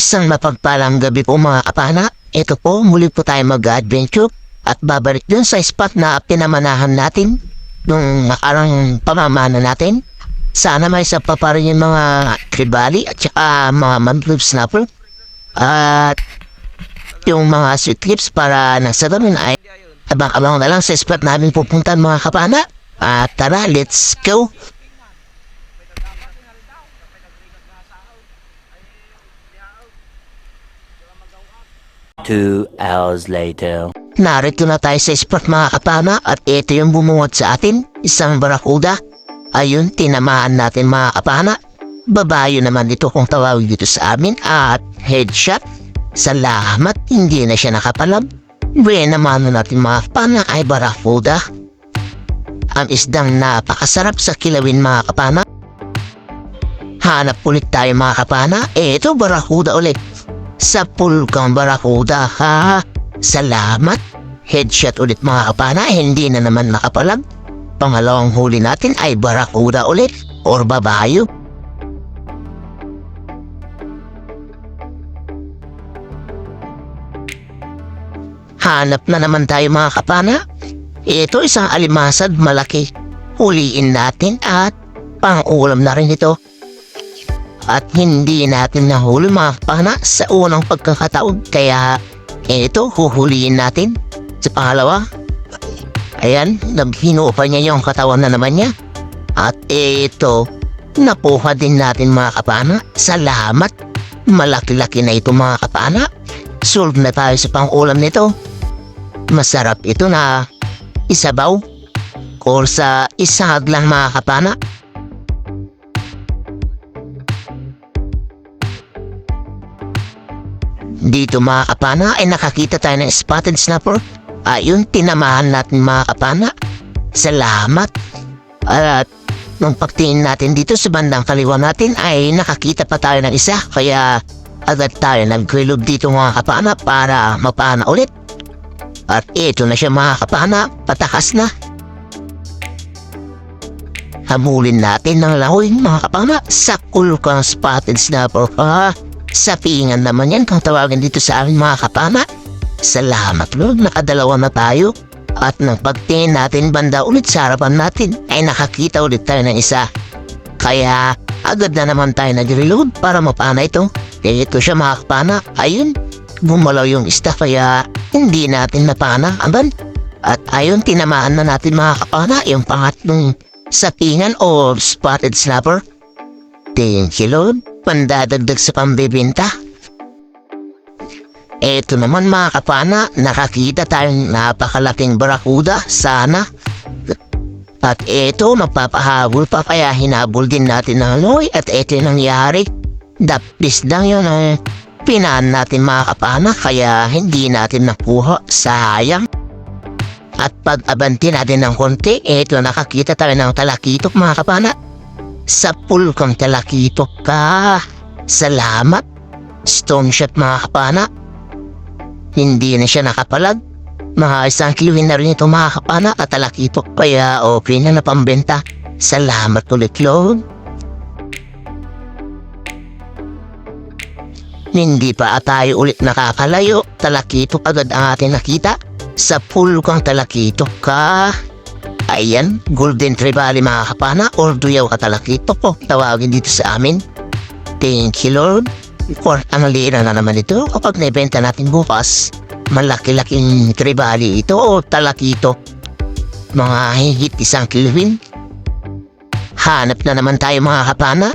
Isang mapagpalang gabi po mga kapana. Ito po, muli po tayo mag-adventure at babalik dun sa spot na pinamanahan natin nung nakarang pamamana natin. Sana may isa pa rin yung mga tribali at saka mga mangrove snapper at yung mga sweet tips para nasa doon ay abang-abang na lang sa spot namin pupuntan mga kapana. At tara, let's go! 2 hours later. Narito na tayo sa spot mga kapana at ito yung bumuhat sa atin, isang barakuda. Ayun, tinamaan natin mga kapana. Babayo naman ito kung tawagin dito sa amin at headshot. Salamat, hindi na siya nakapalab. Buena naman natin mga kapana ay barakuda. Ang isdang napakasarap sa kilawin mga kapana. Hanap ulit tayo mga kapana. Ito barakuda ulit. Sa pulkang barakuda ha. Salamat. Headshot ulit mga kapana. Hindi na naman makapalag. Pangalawang huli natin ay barakuda ulit or babayo. Hanap na naman tayo mga kapana. Ito isang alimasad malaki. Huliin natin at pang-ulam na rin ito. At hindi natin nahuli mga kapana sa unang pagkakataon. Kaya ito huhuliin natin sa pangalawa. Ayan, naghinupa niya yung katawan na naman niya. At ito, napuha din natin mga kapana. Salamat. Malaki-laki na ito mga kapana. Solve na tayo sa pang-ulam nito. Masarap ito na isabaw or sa isahag lang mga kapana. Dito mga kapana ay nakakita tayo ng spotted snapper. Ayun, tinamahan natin mga kapana. Salamat. At nung pagtingin natin dito sa bandang kaliwa natin ay nakakita pa tayo ng isa. Kaya agad tayo nagkrilog dito mga kapana para mapana ulit. At ito na siya mga kapana, patakas na. Hamulin natin ng lahoy mga kapana sa kulkang spotted snapper. Sa pingan naman yan kung tawagin dito sa amin mga kapana. Salamat Lord, nakadalawa na tayo. At nang pagtingin natin banda ulit sa harapan natin ay nakakita ulit tayo ng isa. Kaya agad na naman tayo nag-reload para mapana ito. Ito siya mga kapana, ayun. Bumalaw yung isda kaya hindi natin napana aban. At ayun, tinamaan na natin mga kapana yung pangatlong sapingan o spotted snapper. Thank you Lord, pandadagdag sa pambibinta. Eto naman mga kapana, nakakita tayong napakalaking barakuda sana. At eto, magpapahabol pa kaya hinabol din natin ng loy at eto yung nangyari. Dapis lang yun pinaan natin mga kapana kaya hindi natin nakuha, sayang. At pag-abanti natin ng konti, eto nakakita tayo ng talakitok mga kapana. Sa pulkang talakitok ka. Salamat. Stone shot mga kapana. Hindi na siya nakapalag. Mga isang kiluhin na rin ito mga kapana at talakitok kaya okay na napambenta. Salamat ulit Lord. Hindi pa tayo ulit nakakalayo. Talakitok agad ang ating nakita. Sa pulkang talakitok ka. Ayan, golden tribali mga kapana or duyaw ka talakitok po. Tawagin dito sa amin. Thank you Lord. Or analira na naman ito kapag naibenta natin bukas. Malaki-laking tribali ito o talakito. Mga higit isang kiluhin. Hanap na naman tayo mga kapana.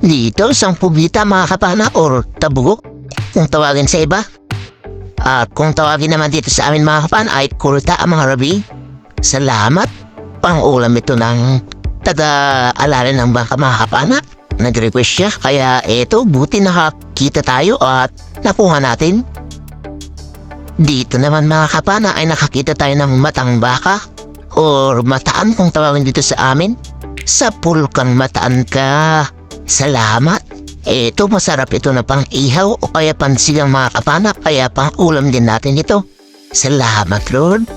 Dito isang pubita mga kapana or tabugok kung tawagin sa iba. At kung tawagin naman dito sa amin mga kapana ay kurta ang mga rabi. Salamat. Pang-ulam ito ng taga-alalan ng bangka mga kapana. Nag-request siya kaya eto buti nakakita tayo at nakuha natin. Dito naman mga kapana ay nakakita tayo ng matang baka or mataan kung tawagin dito sa amin. Sa pulkang mataan ka. Salamat. Eto masarap ito na pang ihaw o kaya pansigang mga kapana kaya pang ulam din natin ito. Salamat Lord.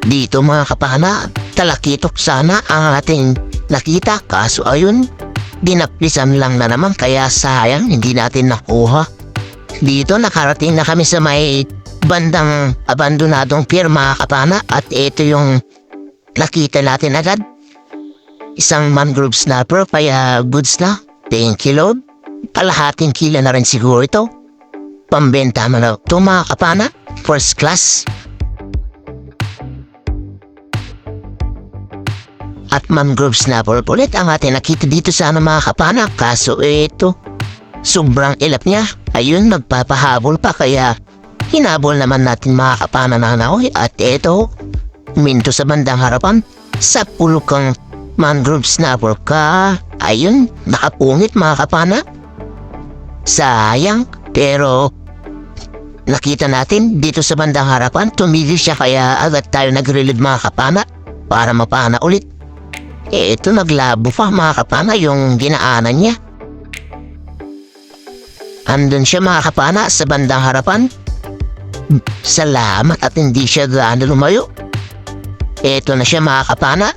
Dito mga kapana, talakitok sana ang ating nakita, kaso ayun, dinaplisan lang na naman kaya sayang hindi natin nakuha. Dito nakarating na kami sa may bandang abandonadong pier mga kapana at ito yung nakita natin agad. Isang mangrove snapper kaya goods na. Thank you Lord. Kalahating kilo na rin siguro ito. Pambenta mo na ito mga kapana. First class. At mangrove snapper ulit ang ating nakita dito sa mga kapana. Kaso ito, sobrang ilap niya. Ayun, magpapahabol pa kaya hinabol naman natin mga kapana na naoy. At ito, minto sa bandang harapan. Sa pulukang mangrove snapper ka. Ayun, nakapungit mga kapana. Sayang, pero nakita natin dito sa bandang harapan, tumigil siya kaya agad tayo nag-reload mga kapana para mapana ulit. Ito naglabo pa mga kapana yung ginaanan niya. Andun siya mga kapana sa bandang harapan. Salamat at hindi siya gaano lumayo. Ito na siya mga kapana.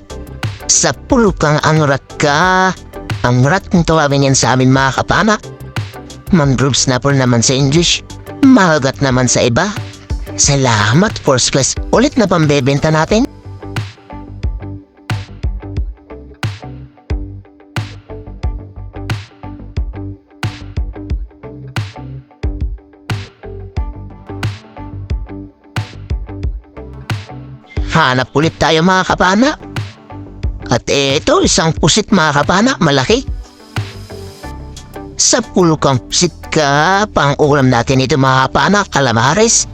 Sa pulukang angrat ka. Angrat kung tawagin yan sa amin mga kapana. Mangrove snapper naman sa English. Mahagat naman sa iba. Salamat, first class ulit na pambebenta natin. Hanap ulit tayo mga kapana. At ito, isang pusit mga kapana, malaki. Sa pulukang pusit ka, pang ulam natin ito mga kapana, calamares.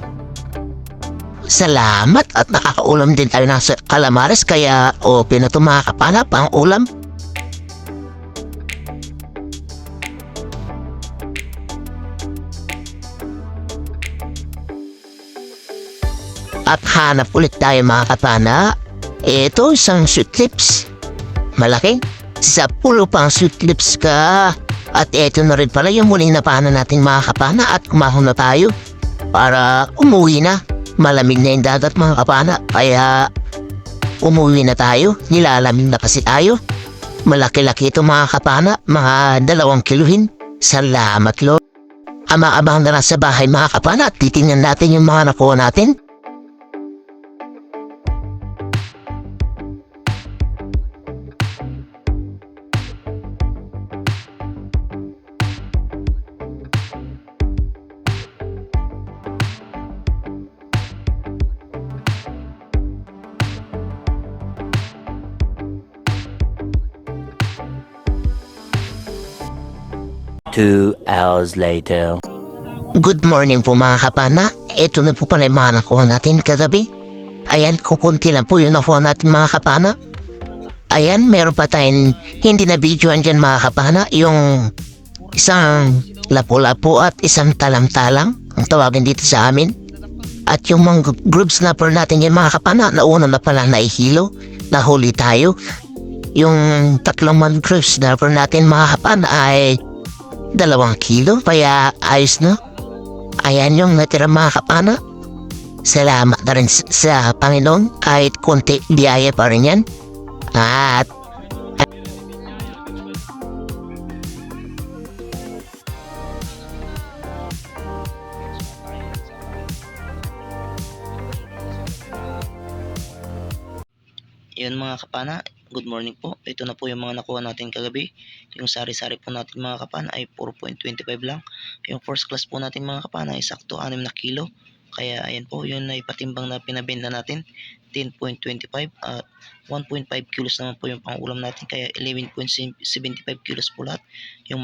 Salamat at nakakaulam din tayo ng calamares kaya open na ito mga kapana, pang ulam. At hanap ulit tayo mga kapana. Ito isang sweet lips. Malaki. Sa pulo pang sweet lips ka. At ito na rin pala yung muling napana natin mga kapana at kumahon na tayo. Para umuwi na. Malamig na yung dagat mga kapana. Kaya umuwi na tayo. Nilalamig na kasi tayo. Malaki-laki ito mga kapana. Mga 2 kiluhin. Salamat Lord. Ama-abang na sa bahay mga kapana at titingnan natin yung mga nakuha natin. Two hours later. Good morning po mga kapana. Ito na po pala yung mga nakuha natin kagabi. Ayan, kukunti lang po yung nakuha natin mga kapana. Ayan, meron pa tayong hindi na videoan dyan mga kapana. Yung isang lapu-lapu at isang talang-talang. Ang tawagin dito sa amin. At yung mga group snapper natin yan mga kapana. Nauna na pala naihilo. Nahuli tayo. Yung 3 mga group snapper natin mga kapana ay 2 kilo, kaya ayos na. Ayan yung natira mga kapana. Salamat na rin sa Panginoon kahit konti biyaya pa rin yan. At yun mga kapana, good morning po. Ito na po yung mga nakuha natin kagabi. Yung sari-sari po natin mga kapana ay 4.25 lang. Yung first class po natin mga kapana ay sakto 6 na kilo. Kaya ayan po, yun ay patimbang na pinabenta natin, 10.25 at 1.5 kilos naman po yung pang-ulam natin. Kaya 11.75 kilos po lahat yung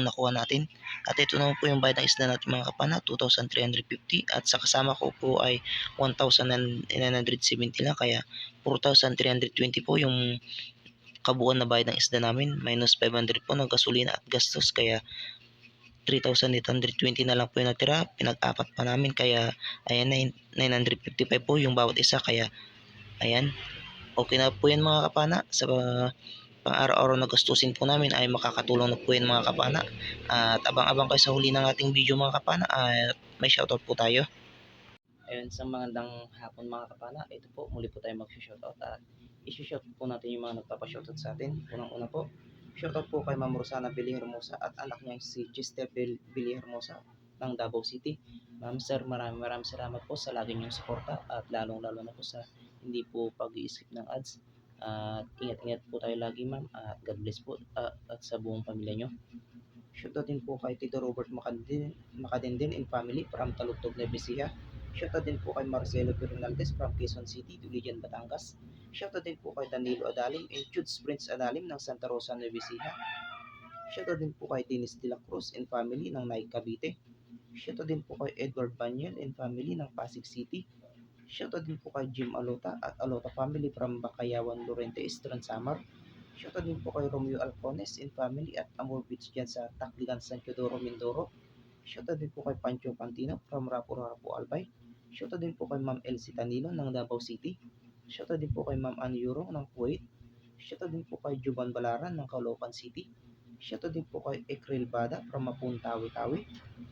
nakuha natin. At ito naman po yung bayad ng isda natin mga kapana, 2,350 at sa kasama ko po ay 1,970 lang. Kaya 4,320 po yung kabuuan na bayad ng isda namin, minus 500 po ng gasolina at gastos. Kaya 3,820 na lang po yung natira, pinag-apat pa namin. Kaya ayan, 955 po yung bawat isa. Kaya ayan, okay na po yan mga kapana. Sa pang-araw-araw na gastusin po namin ay makakatulong na po yan mga kapana. At abang-abang kayo sa huli ng ating video mga kapana at may shoutout po tayo. Ayun, sa magandang hapon mga kapana. Ito po, muli po tayo mag-shoutout at i-shout po natin yung mga nagpapa-shoutout sa atin. Unang-una po, shoutout po kay Ma'am Rosana Billy Hermosa at anak niya si Chester Billy Hermosa ng Davao City. Ma'am sir, maraming salamat po sa lagi niyong suporta at lalong-lalo na po sa hindi po pag-iisip ng ads. At ingat-ingat po tayo lagi ma'am at God bless po at sa buong pamilya niyo. Shoutout din po kay Tito Robert Macadindin and family from Talugtog, Nevesia. Shoutout din po kay Marcelo Fernaldez from Quezon City, Dulijan, Batangas. Shoutout din po kay Danilo Adalim and Judes Prince Adalim ng Santa Rosa, Nevesia. Shoutout din po kay Dennis De La Cruz and family ng Naik, Cavite. Shoutout din po kay Edward Banyel and family ng Pasig City. Shoutout din po kay Jim Alota at Alota family from Bakayawan, Lorente, Eastern Samar. Shoutout din po kay Romeo Alcones and family at Amor Beach dyan sa Tacligan, San Teodoro, Mindoro. Shoutout din po kay Pancho Pantino from Rapu-Rapu, Albay. Shoutout din po kay Ma'am Elsie Tanilo ng Davao City. Shoutout din po kay Ma'am Ann Yurong ng Kuwait. Shoutout din po kay Juban Balaran ng Caloocan City. Shoutout din po kay Ekril Bada from Mapun, Tawi-Tawi.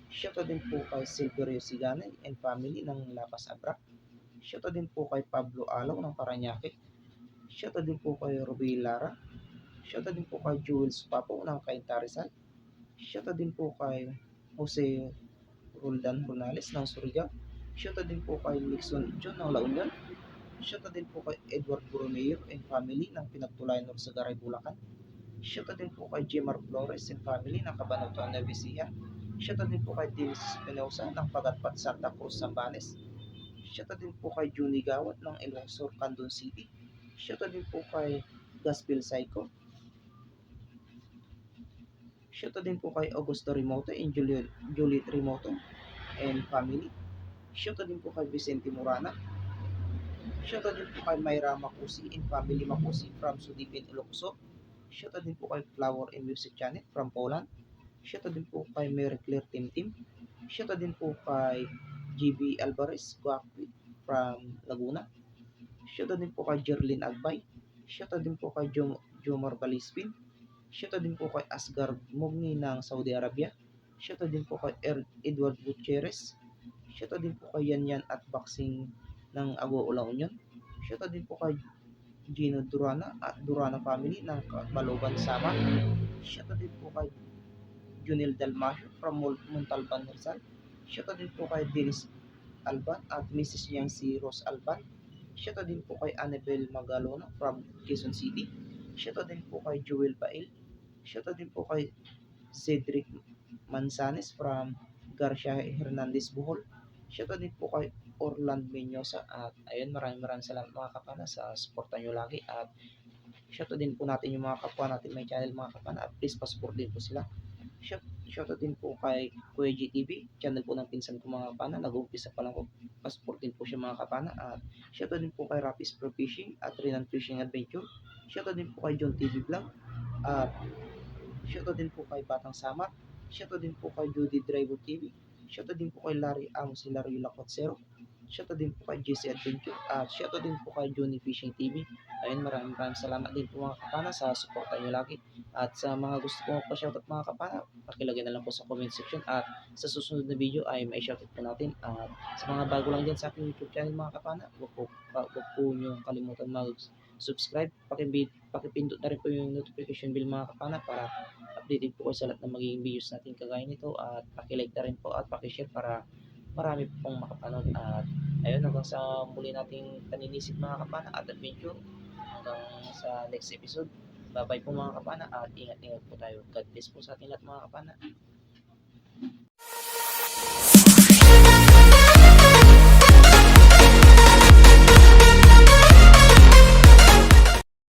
Shoutout din po kay Silverio Siganay and family ng Lapas Abra. Shoutout din po kay Pablo Alaw ng Paranaque. Shoutout din po kay Ruby Lara. Shoutout din po kay Jules Papo ng Cainta Rizal. Shoutout din po kay Jose Roldan Ronales ng Surigao. Shoutout din po kay Nixon John ng La Union. Shoutout din po kay Edward Borromeo and family ng Pinagtulayan North Sagaray, Bulacan. Shoutout din po kay Jemar Flores and family ng Cabanatuan, Nevesia. Shoutout din po kay Dennis Espinosa ng Pagatpat, Santa Cruz, Zambales. Shoutout din po kay Juni Gawat ng Ilocos, Candon City. Shoutout din po kay Gaspil Psycho. Shoutout din po kay Augusto Remoto and Juliet Remoto and family. Shoutout din po kay Vicente Morana. Shoutout din po kay Mayra Makusi and family Makusi from Sudipin, Ilocos. Shoutout din po kay Flower and Music Channel from Poland. Shoutout din po kay Mary Claire Tim. Shoutout din po kay GB Alvarez Guapi from Laguna. Shoutout din po kay Jerlyn Agbay. Shoutout din po kay Jomar Balispin. Shoutout din po kay Asgar Mugni ng Saudi Arabia. Shoutout din po kay Edward Gutierrez. Shoutout din po kay Yan at Boxing ng Agoola Union. Shoutout din po kay Gino Durana at Durana family ng Baloban, Sama. Shoutout din po kay Junil Dalmasio from Montalban, Rizal. Shoutout din po kay Dennis Alban at Mrs. niyang si Rose Alban. Shoutout din po kay Annabel Magalona from Quezon City. Shoutout din po kay Joel Bail. Shoutout din po kay Cedric Manzanes from Garcia Hernandez, Bohol. Shoutout din po kay Orland Menyosa at ayun, maraming salamat mga kapana sa suporta nyo lagi at shoutout din po natin yung mga kapwa natin may channel mga kapana at please pa-support din po sila. Shoutout din po kay Kuya GTV, channel po ng pinsan ko mga kapana, nag-uumpisa pa lang po, pa-support din po siya mga kapana at shoutout din po kay Rapis Pro Fishing at Renan Fishing Adventure. Shoutout din po kay John TV Vlog at shoutout din po kay Batang Samat. Shoutout din po kay Judy Driver TV. Shoutout din po kay Larry Amos si Larry Lacotsero. Shoutout din po kay JC Adventure at shoutout din po kay Johnny Fishing TV. Ayun, maraming salamat din po mga kapana sa suporta nyo lagi. At sa mga gusto ko pa-shoutout mga kapana, pakilagay na lang po sa comment section at sa susunod na video ay may shoutout po natin. At sa mga bago lang dyan sa aking YouTube channel mga kapana, huwag po nyo kalimutan mag-subscribe. Pakipindot na rin po yung notification bell mga kapana para updated po kayo sa lahat ng magiging videos natin kagaya nito at pakilike na rin po at pakishare para marami pong makapanood at ayun, hanggang sa muli nating paninisip mga kapana at adventure hanggang sa next episode. Bye bye po mga kapana at ingat-ingat po tayo. God bless po sa ating lahat mga kapana.